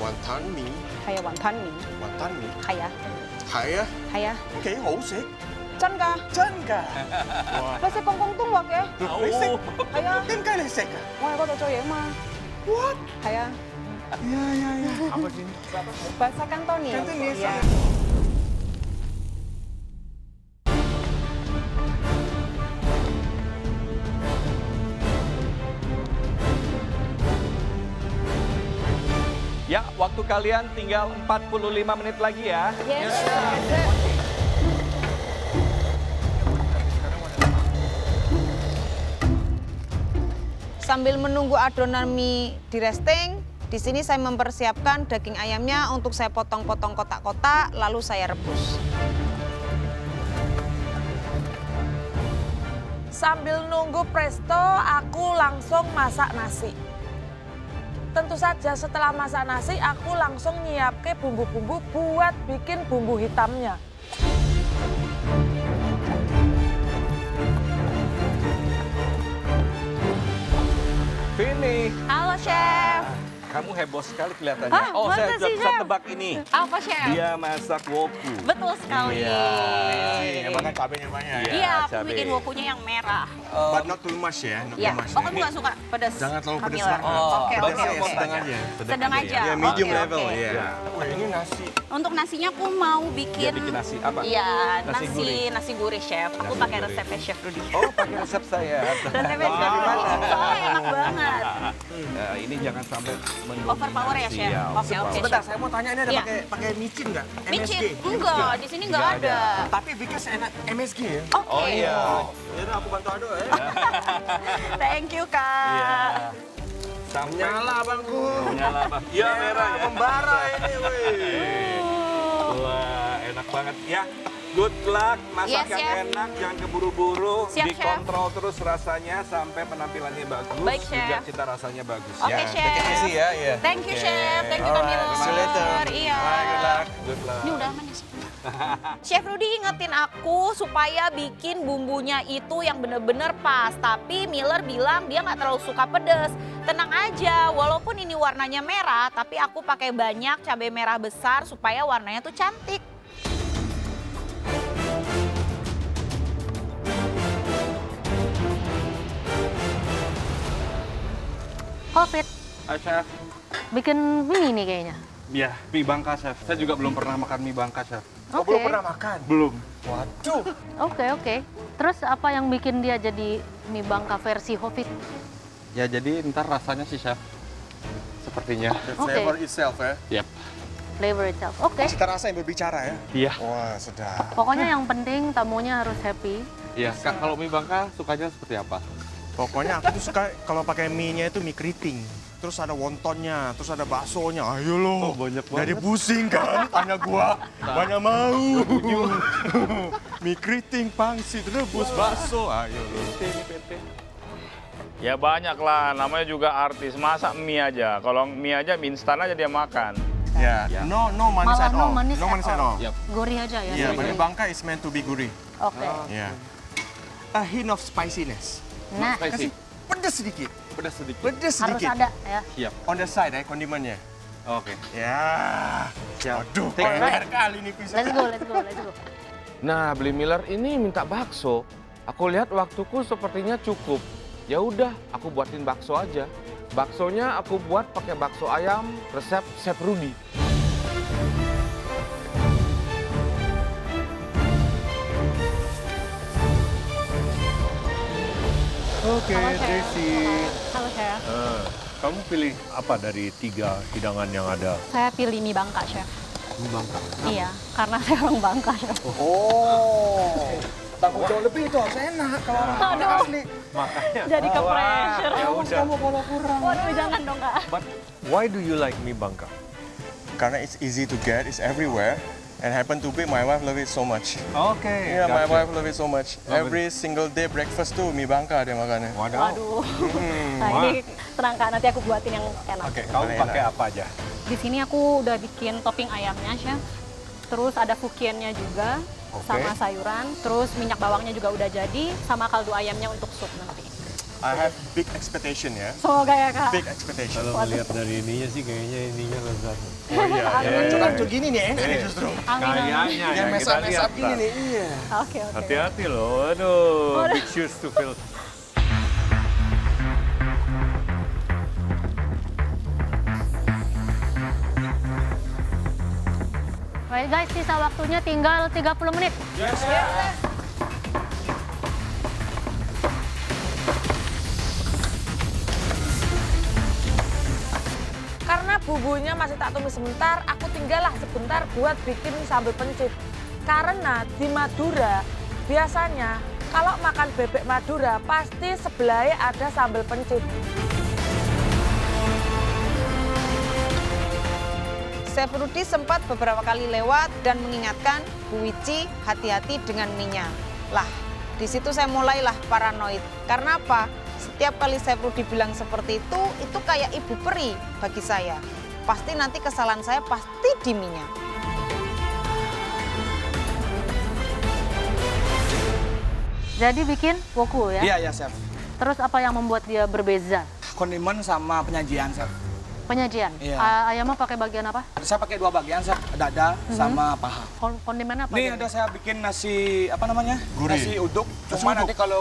Wonton mie. 係啊，雲吞麵。 Wonton mie. 係啊，係啊，係啊，幾好食。真㗎？真㗎。哇！你食廣東話嘅？你識？係啊，點解你識㗎？我喺嗰度做嘢嘛。 What？係啊。呀。Apa sih? Bahasa Kantonis. Kantonis. Iya. Ya, waktu kalian tinggal 45 menit lagi ya. Yes. Sambil menunggu adonan mie di resting, di sini saya mempersiapkan daging ayamnya untuk saya potong-potong kotak-kotak, lalu saya rebus. Sambil nunggu presto, aku langsung masak nasi. Tentu saja setelah masak nasi, aku langsung nyiapke bumbu-bumbu buat bikin bumbu hitamnya. Vini, Halo, Chef. kamu heboh sekali kelihatannya. Hah, Oh, saya masa sih, bisa Chef? tebak ini. Apa, Chef? Dia masak woku. Betul sekali. Iya, emang kan cabenya banyak ya. Iya, aku cabai. bikin wokunya yang merah. But not too much ya, not Iya. too much. Oh, kamu nggak suka pedas? Jangan terlalu pedas Camilla? banget. Oke, Pedasnya oke, Pedasnya oke. sedang aja. Sedang aja. Ya, medium Oke, level oke. ya. Ya. Wah, ini nasi. Untuk nasinya aku mau Dia bikin... bikin nasi apa? Iya, Nasi gurih. nasi gurih, Chef. Aku Nasi pakai gurih. resepnya Chef Rudy. Oh, pakai resep saya. Resepnya Oh, Chef dari Rudy. mana? Soalnya enak banget. Ini jangan sampai Overpower ya, Chef? Oke, oke, Sebentar, Chef. saya mau tanya ini ada Iya. pakai micin nggak? Micin? MSG? Enggak, di sini nggak Nggak ada. Tapi bikin enak MSG ya? Oke. Oh iya. Ya aku bantu aduk ya. Thank you, Kak. Iya. Sampai Nyala bangku. nyala, Bang. Iya, merah ya. Membara ini, weh. Wah, enak banget ya. Good luck, masak Yes, yang Chef. enak, jangan keburu-buru, Siap, dikontrol terus rasanya sampai penampilannya bagus, Baik, Chef. juga cita rasanya bagus Oke, ya. Chef. Take it easy ya, iya. Thank you, Oke. Chef. Thank you, Alright, Camilla. see you later. Iya. Bye, good luck. Good luck. Ini udah aman ya, Chef? Chef Rudy ingetin aku supaya bikin bumbunya itu yang bener-bener pas. Tapi Miller bilang dia nggak terlalu suka pedes. Tenang aja, walaupun ini warnanya merah, tapi aku pakai banyak cabai merah besar supaya warnanya tuh cantik. Covid, Ah, Chef. bikin mie nih kayaknya. Ya, mie Bangka, Chef. Saya juga belum pernah makan mie Bangka, Chef. Oh, Oke. belum pernah makan? Belum. Waduh. Oke. Terus apa yang bikin dia jadi mie Bangka versi Hovid? Ya, jadi ntar rasanya sih, Chef. Sepertinya. The Oke. flavor itself ya. Yap. Flavor itself. Oke. Cita rasa yang berbicara ya. Iya. Wah, sedap. Pokoknya yang penting tamunya harus happy. Iya, Kak, kalau mie Bangka sukanya seperti apa? Pokoknya aku tuh suka kalau pakai mie-nya itu mie keriting. Terus ada wontonnya, terus ada baksonya. Ayo loh. Oh, banyak Dari banget. pusing kan, tanya gua. Banyak mau. Mie keriting, pangsit, rebus, bakso. Ayo loh. Ya banyak lah, namanya juga artis. Masa mie aja? Kalau mie aja, mie instan aja dia makan. Ya, no manis Malah at no all. manis No at manis at all. all. Yap. Gurih aja ya. Ya, gurih. mie Bangka is meant to be gurih. Oke. Ya. A hint of spiciness. Nah, Spicy. Kasih pedas sedikit. Pedas sedikit. Pedas harus sedikit. ada ya. Siap. On the side ya kondimennya. Oke. Ya. Siap. Aduh, Take PR kali nih pisah. Let's go. Nah, beli Miller ini minta bakso. Aku lihat waktuku sepertinya cukup. Ya udah, aku buatin bakso aja. Baksonya aku buat pakai bakso ayam resep Chef Rudy. Oke, Halo, Chef. Desi. Halo, Chef. Kamu pilih apa dari 3 hidangan yang ada? Saya pilih mie Bangka, Chef. Mie Bangka. Iya, karena saya orang Bangka, Chef. Oh. Tanggung jawab lebih itu harus enak kalau orang asli. Makanya. Jadi ke pressure. Ya udah. Kamu kalau kurang. Waduh, jangan dong, Kak. But why do you like mie Bangka? Karena it's easy to get, it's everywhere. And happen to be my wife love it so much. Oke. Yeah, my wife love it so much. Every single day breakfast tuh mie Bangka dia makannya. Waduh. Nah, ini tenang, Kak, nanti aku buatin yang enak. Oke, kamu Enak. pakai apa aja? Di sini aku udah bikin topping ayamnya, Chef. Terus ada fukiennya juga, Oke. sama sayuran. Terus minyak bawangnya juga udah jadi, sama kaldu ayamnya untuk sup nanti. I have big expectation ya. Semoga ya Kak. Big expectation. Kalau melihat dari ininya sih kayaknya ininya lezat. Oh iya, rancur-rancur gini nih enak nih justru. Amin, amin. Kayaknya Yang kita mess lihat. up gini nih, iya. Oke, oke. Hati-hati loh, aduh, big shoes to fill. Baik guys, sisa waktunya tinggal 30 menit. Karena bumbunya masih tak tumis sebentar, aku tinggallah sebentar buat bikin sambal pencit. Karena di Madura, biasanya kalau makan bebek Madura, pasti sebelahnya ada sambal pencit. Chef Rudy sempat beberapa kali lewat dan mengingatkan Bu Wici hati-hati dengan minyak. Lah, di situ saya mulailah paranoid. Karena apa? Setiap kali Chef Rudy bilang seperti itu kayak ibu peri bagi saya. Pasti nanti kesalahan saya pasti di minyak. Jadi bikin woku ya? Iya, ya, Chef. Terus apa yang membuat dia berbeza? Kondimen sama penyajian, Chef. Penyajian? Iya. Ayamnya pakai bagian apa? Saya pakai 2 bagian, Chef. Dada sama paha. Kondimennya apa? Ini aja? ada saya bikin nasi, apa namanya? Gurih. Nasi uduk. Nasi Cuma uduk. nanti kalau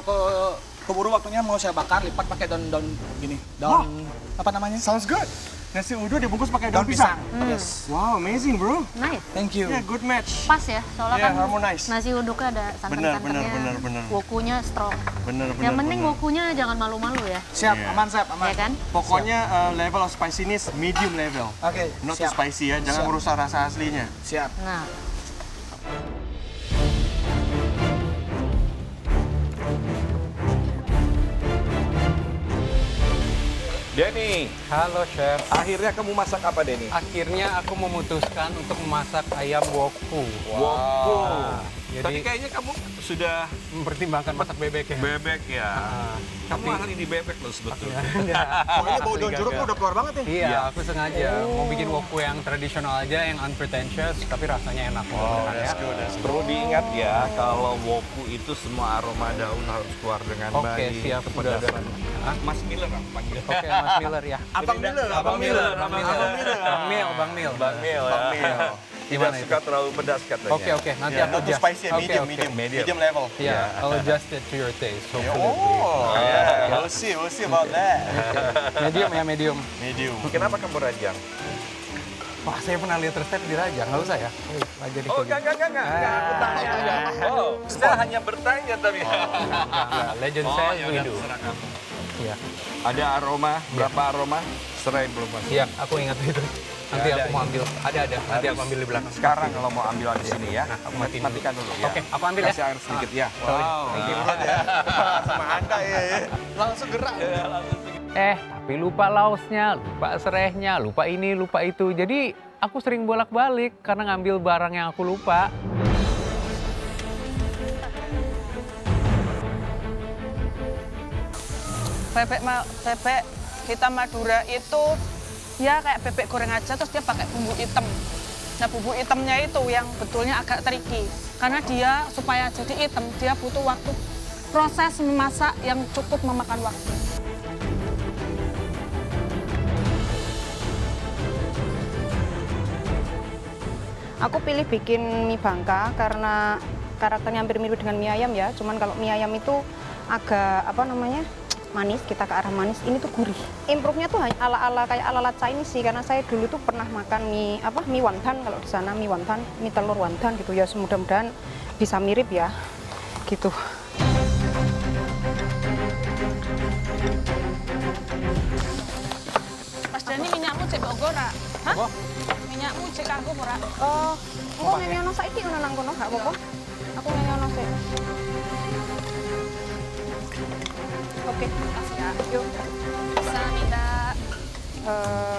keburu waktunya mau saya bakar, lipat pakai daun gini. Daun, apa namanya? Sounds good. Nasi uduk dibungkus pakai Daun daun pisang. Yes. Wow, amazing bro. Nice. Thank you. Yeah, good match. Pas ya, soalnya Iya, kan harmonize. nasi uduknya ada santan-santannya. bener. Wokunya strong. Bener, Yang penting wokunya jangan malu-malu ya. Siap, Iya. aman, Chef, aman. Ya kan? Pokoknya level of spiciness medium level. Oke, Not too siap. spicy ya, jangan Siap. merusak rasa aslinya. Siap. Nah, Denny, Halo chef. akhirnya kamu masak apa Denny? Akhirnya aku memutuskan untuk memasak ayam woku. Woku. Jadi Tapi kayaknya kamu sudah mempertimbangkan masak bebek ya. bebek ya. Kamu tapi- ahli di bebek loh sebetulnya. Oh ini bau daun jeruk udah keluar banget nih. Iya, aku sengaja mau bikin woku yang tradisional aja, yang unpretentious, tapi rasanya enak. Oh, ya. Perlu diingat ya, kalau woku itu semua aroma daun harus keluar dengan Oke, baik. siap. Udah ada. Kepedasan. Mas Miller apa panggil? Oke, Mas Miller ya. Abang Miller, Abang Miller. Bang Mil. Bang Mil ya. Tidak Gimana suka terlalu pedas katanya. Oke, nanti Yeah, aku not too adjust. spicy ya, Oke, medium, oke. medium level. Iya, I'll adjust it to your taste. Hopefully. Oh, yeah, we'll see about that. Medium ya, medium. Medium. Kenapa kamu rajang? Wah, saya pernah lihat resep di Raja, nggak usah ya? Nggak jadi Oh, kayak enggak. Aku tanya. Oh, saya hanya bertanya tapi. Enggak, legend saya ya udah, itu. terserah kamu. Iya. Ada aroma, berapa aroma? Serai belum Mas? Iya, aku ingat itu. Nanti ada, aku mau ambil. Ada. Nanti aku ambil di belakang. Sekarang kalau mau ambil di sini ya. Nah, aku matiin matikan dulu ya. Oke, aku ambil ya. Kasih air sedikit ya. Wow, berat ya. Sama Anda ya. Langsung gerak. Tapi lupa laosnya, lupa serehnya, lupa ini, lupa itu. Jadi aku sering bolak-balik karena ngambil barang yang aku lupa. Bebek hitam Madura itu ya kayak bebek goreng aja, terus dia pakai bumbu hitam. Nah, bumbu hitamnya itu yang betulnya agak tricky. Karena dia supaya jadi hitam, dia butuh waktu proses memasak yang cukup memakan waktu. Aku pilih bikin mie bangka karena karakternya hampir mirip dengan mie ayam ya. Cuman kalau mie ayam itu agak manis, kita ke arah manis. Ini tuh gurih. Improve-nya tuh ala-ala kayak ala-ala Chinese sih, karena saya dulu tuh pernah makan mie wonton, kalau di sana mie wonton, mie telur wonton gitu ya. Mudah-mudahan bisa mirip ya. Gitu. Mas Dani, minyakmu cek bogo ora? Hah? Minyakmu cek kanggo ora? Oh, engko ngenyono saiki ono nang kono, gak apa-apa. Aku ngenyono sih. Oke, makasih ya. Yuk. Samida.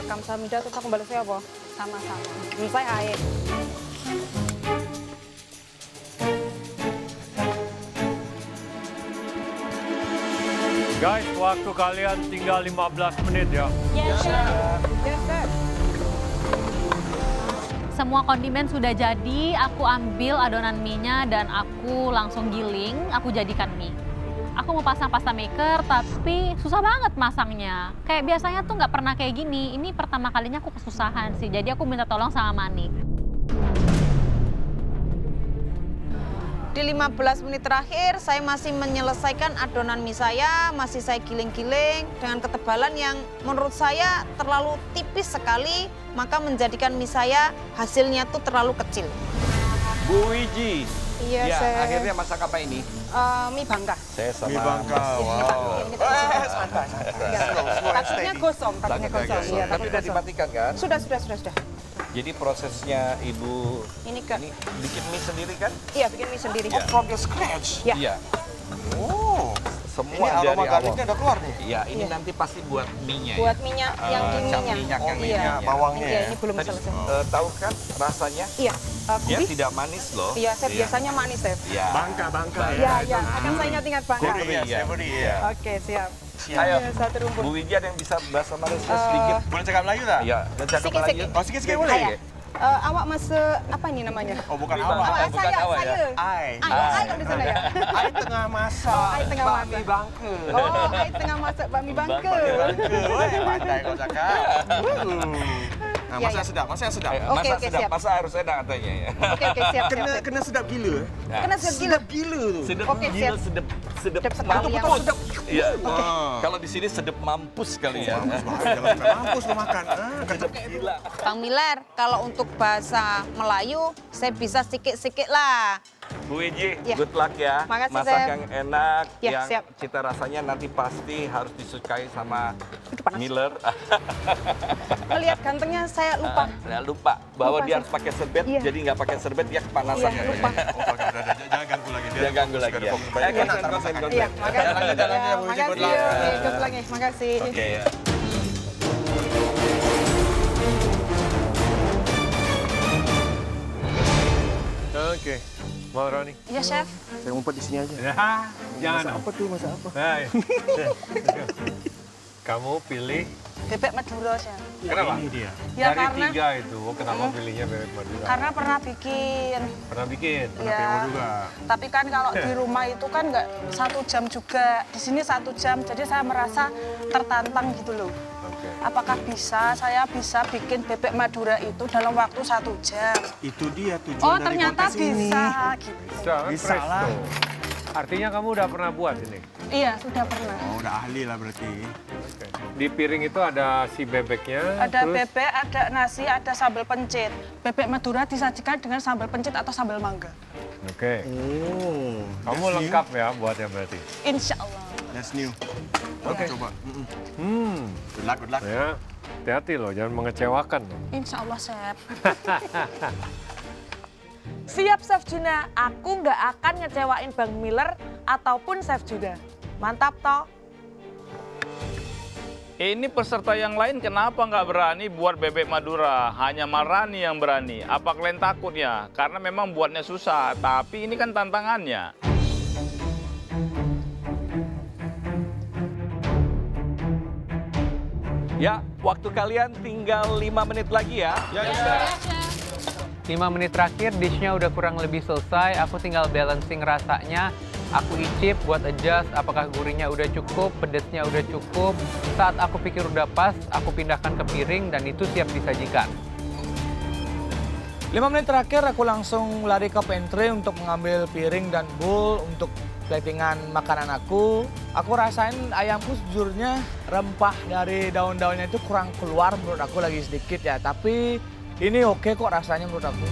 Kamsahamnida terus aku balasnya apa? Sama-sama. Saya ae. Guys, waktu kalian tinggal 15 menit ya. Yes, sir. semua kondimen sudah jadi, aku ambil adonan mie-nya dan aku langsung giling, aku jadikan mie. aku mau pasang pasta maker tapi susah banget masangnya. Kayak biasanya tuh nggak pernah kayak gini. Ini pertama kalinya aku kesusahan sih. Jadi aku minta tolong sama Manik. Di 15 menit terakhir saya masih menyelesaikan adonan mie saya, masih saya giling-giling dengan ketebalan yang menurut saya terlalu tipis sekali, maka menjadikan mie saya hasilnya tuh terlalu kecil. Bu Wiji. Iya, Ya, Chef. akhirnya masak apa ini? Mie bangka. Saya sama Mie bangka, wow. Santai. Takutnya gosong, takutnya gosong. Iya, Tapi takutnya udah gosong. dimatikan kan? Sudah. Jadi prosesnya Ibu Ini kan, ini bikin mie sendiri kan? iya bikin mie sendiri. From the scratch. Ya. Iya. Oh. Semua Ini aroma dari awal. garlicnya udah keluar nih. Iya, ini Iya. nanti pasti buat mie-nya Buat ya. minyak yang di cap minyak. minyak yang iya. minyak. Bawangnya Iya, ya. ini belum Tadi selesai. tahu kan rasanya? Iya, Dia kubis. tidak manis loh. Iya, Chef, biasanya manis, Chef. Iya. Bangka ya. Iya, akan saya ingat-ingat bangka. Gurih ya, savory ya. Oke, siap. Ayo, Iya, satu rumput. Bu Wiji ada yang bisa bahasa Malaysia sedikit? Boleh cakap Melayu tak? Iya, dan cakap Sikit-sikit. Melayu. Oh, sikit-sikit boleh? Iya. Awak masuk apa ini namanya? Oh, bukan Bukan. awak. Awak, bukan awak ya? saya. Ai. Ai di sana ya. Ai tengah masak. Oh, Ai tengah masak. Bakmi bangka. Oh, Ai tengah masak bakmi bangka. Bangka. Weh, pandai kau cakap. Nah, Iya, masak iya. sedap, masak sedap. Eh, Oke, masak oke, sedap, siap. masak harus enak katanya ya. Oke, siap. Kena sedap gila. Kena sedap gila. Gila tu. Sedap Oke, gila, siap. sedap Sedap sekali mampus. yang Sedap. Iya. Ah. Kalau di sini sedap mampus kali ya. Jangan sampai mampus lu makan. Sedap gila. Bang Miller, kalau untuk bahasa Melayu, saya bisa sikit-sikit lah. Bu Wiji, Ya. good luck ya. Makasih, Masak Chef. yang enak, Ya, yang siap. cita rasanya nanti pasti harus disukai sama panas. Miller. Melihat gantengnya saya lupa. Saya lupa bahwa Lupa, dia Chef. harus pakai serbet, Iya. jadi nggak pakai serbet dia kepanasan. Iya, lupa. Jangan ganggu lagi. Dia ganggu lagi ya. Konsen. Iya, makasih. Jalan aja, Bu Wiji, good luck. Oke, good luck ya. Makasih. Oke ya. Oke, mau Roni? Iya, Chef. Saya ngumpet di sini aja. Ya, jangan. Masak apa tuh, masak apa? Nah, kamu pilih Bebek Madura, Chef. kenapa? Ini dia. Ya, Dari karena- 3 itu, kenapa pilihnya bebek Madura? Karena pernah bikin. Pernah bikin? Iya. PO juga. Tapi kan kalau di rumah itu kan nggak 1 jam juga. Di sini 1 jam, jadi saya merasa tertantang gitu loh. Oke. Apakah saya bisa bikin bebek Madura itu dalam waktu 1 jam? Itu dia tujuan Oh, dari ternyata kontes ini. bisa gitu. Bisa, kan Bisa presto. lah. Artinya kamu udah pernah buat ini? Iya, sudah pernah. Oh, udah ahli lah berarti. Oke. Di piring itu ada si bebeknya, Ada terus bebek, ada nasi, ada sambal pencit. Bebek Madura disajikan dengan sambal pencit atau sambal mangga. Oke. Oh, Kamu that's lengkap ya buatnya berarti? Insya Allah. new. That's new. Oke, coba. Good luck, good luck. Ya, hati-hati loh, jangan mengecewakan loh. Insya Allah, Chef. Siap, Chef Juna. Aku nggak akan ngecewain Bang Miller ataupun Chef Juna. Mantap, toh? Ini peserta yang lain kenapa nggak berani buat bebek Madura? Hanya Marani yang berani. Apa kalian takut ya? Karena memang buatnya susah, tapi ini kan tantangannya. Ya, waktu kalian tinggal 5 menit lagi ya. 5 menit terakhir dishnya udah kurang lebih selesai, aku tinggal balancing rasanya. Aku icip buat adjust apakah gurihnya udah cukup, pedesnya udah cukup. Saat aku pikir udah pas, aku pindahkan ke piring dan itu siap disajikan. 5 menit terakhir aku langsung lari ke pantry untuk mengambil piring dan bowl untuk platingan makanan aku. Aku rasain ayamku sejujurnya rempah dari daun-daunnya itu kurang keluar menurut aku lagi sedikit ya. Tapi ini oke kok rasanya menurut aku.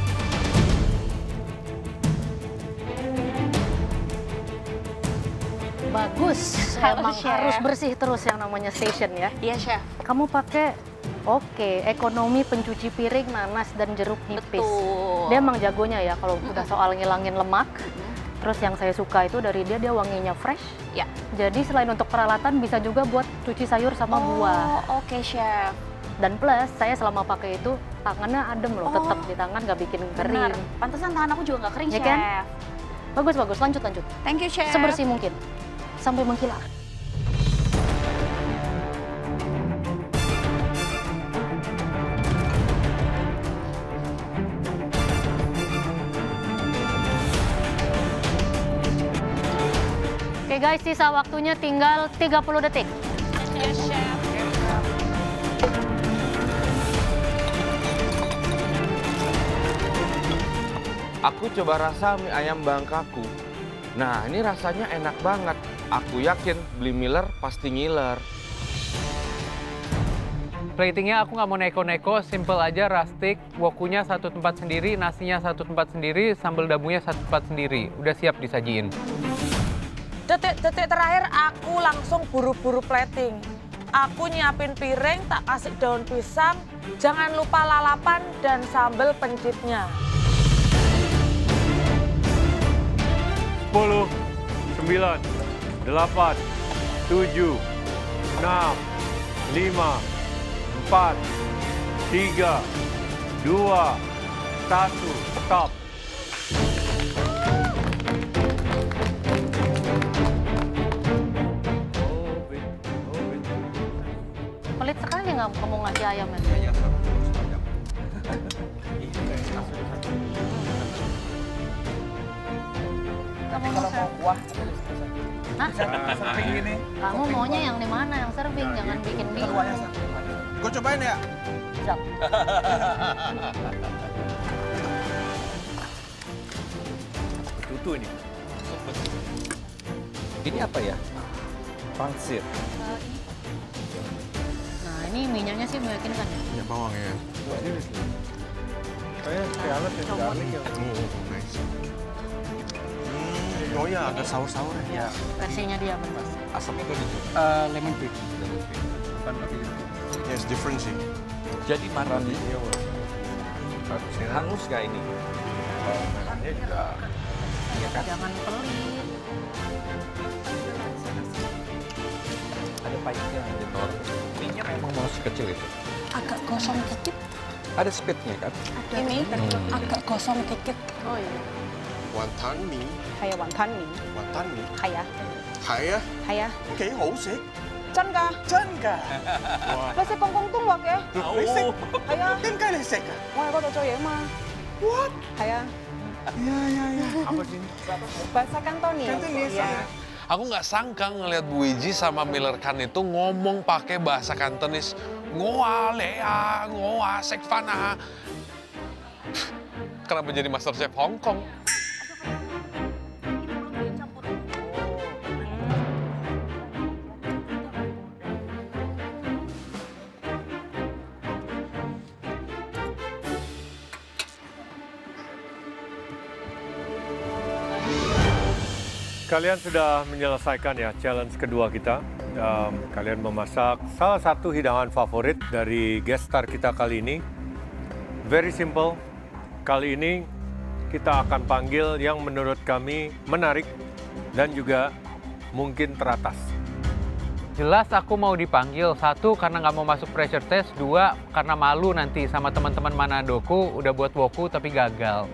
Bagus. Emang harus bersih terus yang namanya station ya. Iya, Chef. Kamu pakai ekonomi pencuci piring, nanas dan jeruk nipis. Betul. Dia emang jagonya ya kalau udah soal ngilangin lemak. Terus yang saya suka itu dari dia wanginya fresh. Ya. Jadi selain untuk peralatan bisa juga buat cuci sayur sama buah. Oh, oke, Chef. Dan plus saya selama pakai itu tangannya adem loh, tetap di tangan nggak bikin Benar. kering. Pantesan tangan aku juga nggak kering, Ya Chef. kan? Bagus, lanjut. Thank you, Chef. Sebersih mungkin. Sampai mengkilat. Oke Oke guys, sisa waktunya tinggal 30 detik. Aku coba rasa mie ayam Bangkaku. Nah, ini rasanya enak banget. Aku yakin beli Miller pasti ngiler. Platingnya aku nggak mau neko-neko, simple aja, rustic. Wokunya satu tempat sendiri, nasinya satu tempat sendiri, sambal dabunya satu tempat sendiri. Udah siap disajiin. Detik-detik terakhir aku langsung buru-buru plating. Aku nyiapin piring, tak kasih daun pisang, jangan lupa lalapan dan sambal pencitnya. 10, 9, 8, 7, 6, 5, 4, 3, 2, 1, stop. Pelit sekali nggak kamu ngasih ayamnya. Kalau mau kuah, Hah? serving gini. Kamu maunya yang di mana? Yang serving, jangan bikin bingung. Gue cobain ya. Siap. Tutu ini. Ini apa ya? Pangsit. Nah ini minyaknya sih meyakinkan. Ya bawang ya. Kayak alat yang garlic ya. Nice. Oh ya, agak saur-saur ya. Versinya dia benar. Asapnya itu Lemon tea. Yes, different sih. Jadi marani. Hangus gak ini? Merahnya juga. Jangan pelit. Ada pahitnya gitu. Mie-nya memang mau sekecil itu. Agak gosong dikit. Ada speednya kan? Ini agak gosong dikit. Oh iya. Wonton mie. Hay wonton mì. Wonton mie. Hay à? Hay á. Hay à? Cái hổ xịt. Chân cả. Chân cả. Nó sẽ công tung hoặc kìa. Lấy xịt. Hay à? Cái cái này xịt à? Ngoài có đồ cho vậy mà. What? Hay à? Ya ya ya. Apa sih? Bahasa Kantonis. Kantonis, Ya. Aku nggak sangka ngelihat Bu Iji sama Miller Khan itu ngomong pakai bahasa Kantonis. Ngoa lea, ngoa sekfana. Kenapa jadi Master Chef Hong Kong? Kalian sudah menyelesaikan ya challenge kedua kita. Kalian memasak salah satu hidangan favorit dari guest star kita kali ini. Very simple. Kali ini kita akan panggil yang menurut kami menarik dan juga mungkin teratas. Jelas aku mau dipanggil. 1, karena nggak mau masuk pressure test. 2, karena malu nanti sama teman-teman Manadoku udah buat woku tapi gagal.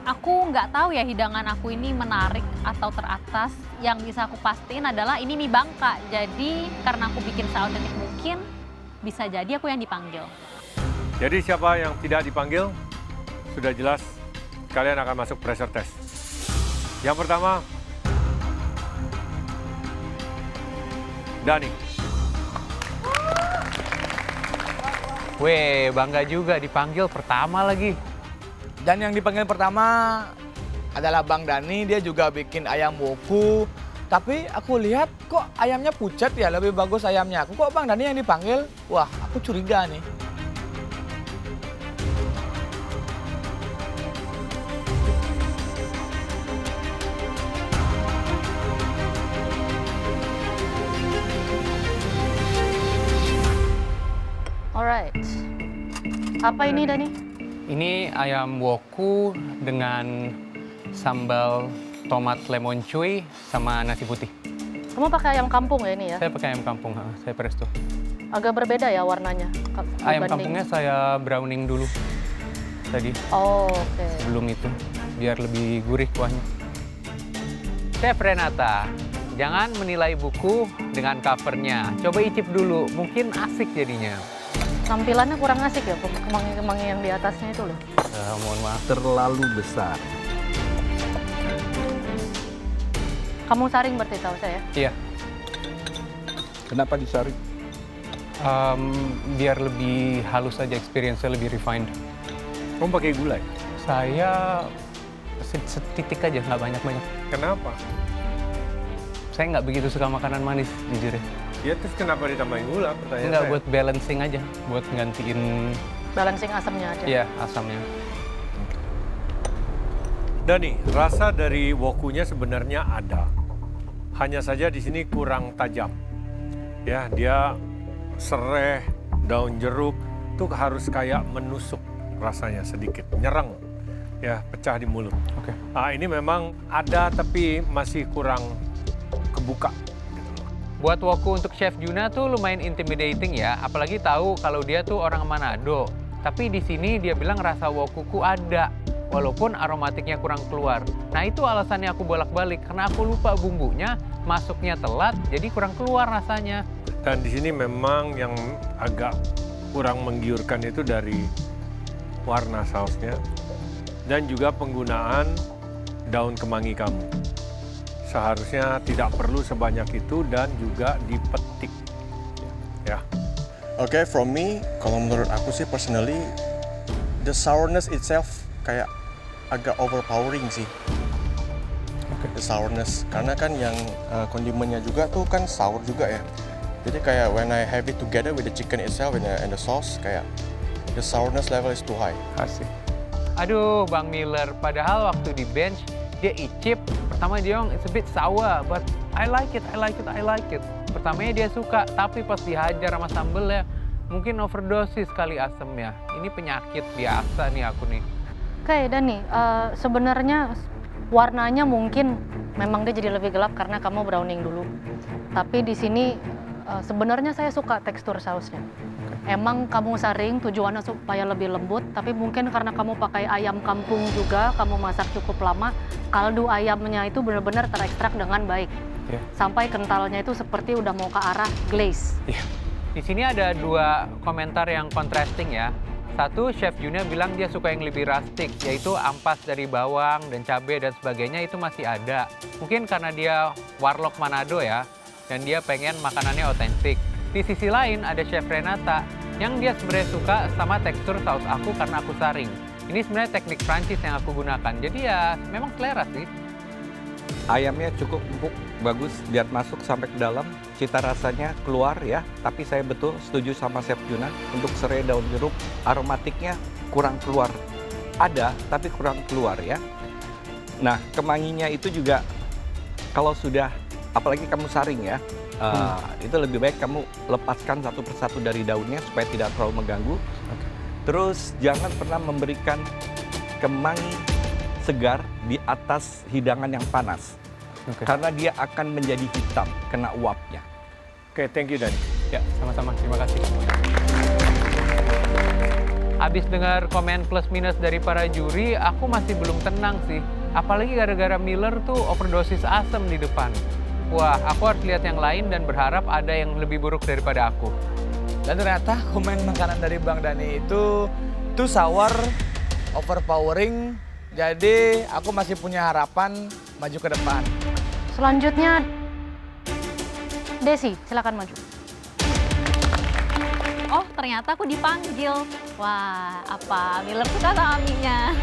Aku nggak tahu ya hidangan aku ini menarik atau teratas. Yang bisa aku pastiin adalah ini mie Bangka. Jadi karena aku bikin seautentik mungkin, bisa jadi aku yang dipanggil. Jadi siapa yang tidak dipanggil? Sudah jelas kalian akan masuk pressure test. Yang pertama, Dani. Weh, bangga juga dipanggil pertama lagi. Dan yang dipanggil pertama adalah Bang Dani, dia juga bikin ayam woku. Tapi aku lihat kok ayamnya pucat ya, lebih bagus ayamnya aku. Kok Bang Dani yang dipanggil? Wah, aku curiga nih. Alright. Apa ini Dani? Ini ayam woku dengan sambal tomat lemon cuy sama nasi putih. Kamu pakai ayam kampung ya ini ya? Saya pakai ayam kampung, saya presto. Agak berbeda ya warnanya? Ayam kampungnya saya browning dulu tadi. Oh, oke. Sebelum itu, biar lebih gurih kuahnya. Chef Renata, jangan menilai buku dengan covernya. Coba icip dulu, mungkin asik jadinya. Tampilannya kurang asik ya, kemangi-kemangi yang di atasnya itu loh. Mohon maaf. Terlalu besar. Kamu saring berarti sausnya ya? Iya. Kenapa disaring? Biar lebih halus aja, experience-nya lebih refined. Kamu pakai gula ya? Saya setitik aja, nggak banyak-banyak. Kenapa? Saya nggak begitu suka makanan manis, jujur ya. Ya terus kenapa ditambahin gula? Pertanyaan Nggak, saya. buat balancing aja, buat gantiin Balancing asamnya aja. ya asamnya. Dani, rasa dari wokunya sebenarnya ada. Hanya saja di sini kurang tajam. Ya, dia sereh, daun jeruk tuh harus kayak menusuk rasanya sedikit, nyereng. Ya, pecah di mulut. Oke. Ini memang ada tapi masih kurang kebuka. Buat woku untuk Chef Juna tuh lumayan intimidating ya, apalagi tahu kalau dia tuh orang Manado. Tapi di sini dia bilang rasa wokuku ada, walaupun aromatiknya kurang keluar. Nah itu alasannya aku bolak-balik, karena aku lupa bumbunya, masuknya telat, jadi kurang keluar rasanya. Dan di sini memang yang agak kurang menggiurkan itu dari warna sausnya dan juga penggunaan daun kemangi kamu. Seharusnya tidak perlu sebanyak itu dan juga dipetik. Ya. Oke, from me, kalau menurut aku sih personally, the sourness itself kayak agak overpowering sih. The sourness, karena kan yang kondimennya juga tuh kan sour juga ya. Jadi kayak when I have it together with the chicken itself and the sauce, kayak the sourness level is too high. Asik. Aduh, Bang Miller, padahal waktu di bench, dia icip, pertama dia bilang, it's a bit sour, but I like it. Pertamanya dia suka, tapi pas dihajar sama sambelnya, mungkin overdosis kali asemnya. Ini penyakit biasa nih aku nih. Oke, Dani, sebenarnya warnanya mungkin memang dia jadi lebih gelap karena kamu browning dulu. Tapi di sini sebenarnya saya suka tekstur sausnya. Emang kamu saring tujuannya supaya lebih lembut, tapi mungkin karena kamu pakai ayam kampung juga, kamu masak cukup lama, kaldu ayamnya itu benar-benar terekstrak dengan baik. Sampai kentalnya itu seperti udah mau ke arah glaze. Di sini ada dua komentar yang contrasting ya. Satu, Chef Juna bilang dia suka yang lebih rustic, yaitu ampas dari bawang dan cabai dan sebagainya itu masih ada. Mungkin karena dia warlock Manado ya, dan dia pengen makanannya otentik. Di sisi lain ada Chef Renata yang dia sebenarnya suka sama tekstur saus aku karena aku saring. Ini sebenarnya teknik Prancis yang aku gunakan. Jadi ya memang selera sih. Ayamnya cukup empuk, bagus, biar masuk sampai ke dalam, cita rasanya keluar ya. Tapi saya betul setuju sama Chef Juna, untuk serai daun jeruk, aromatiknya kurang keluar. Ada, tapi kurang keluar ya. Nah, kemanginya itu juga kalau sudah, apalagi kamu saring ya, itu lebih baik kamu lepaskan satu persatu dari daunnya supaya tidak terlalu mengganggu. Terus jangan pernah memberikan kemangi segar di atas hidangan yang panas. Karena dia akan menjadi hitam, kena uapnya. Oke, thank you Dani. Ya, sama-sama. Terima kasih. Habis dengar komen plus minus dari para juri, aku masih belum tenang sih. Apalagi gara-gara Miller tuh overdosis asam di depan. Wah, aku harus lihat yang lain dan berharap ada yang lebih buruk daripada aku. Dan ternyata komen makanan dari Bang Dani itu sour, overpowering. Jadi aku masih punya harapan maju ke depan. Selanjutnya, Desi, silakan maju. Oh, ternyata aku dipanggil. Wah, apa Miller suka sama Aminya?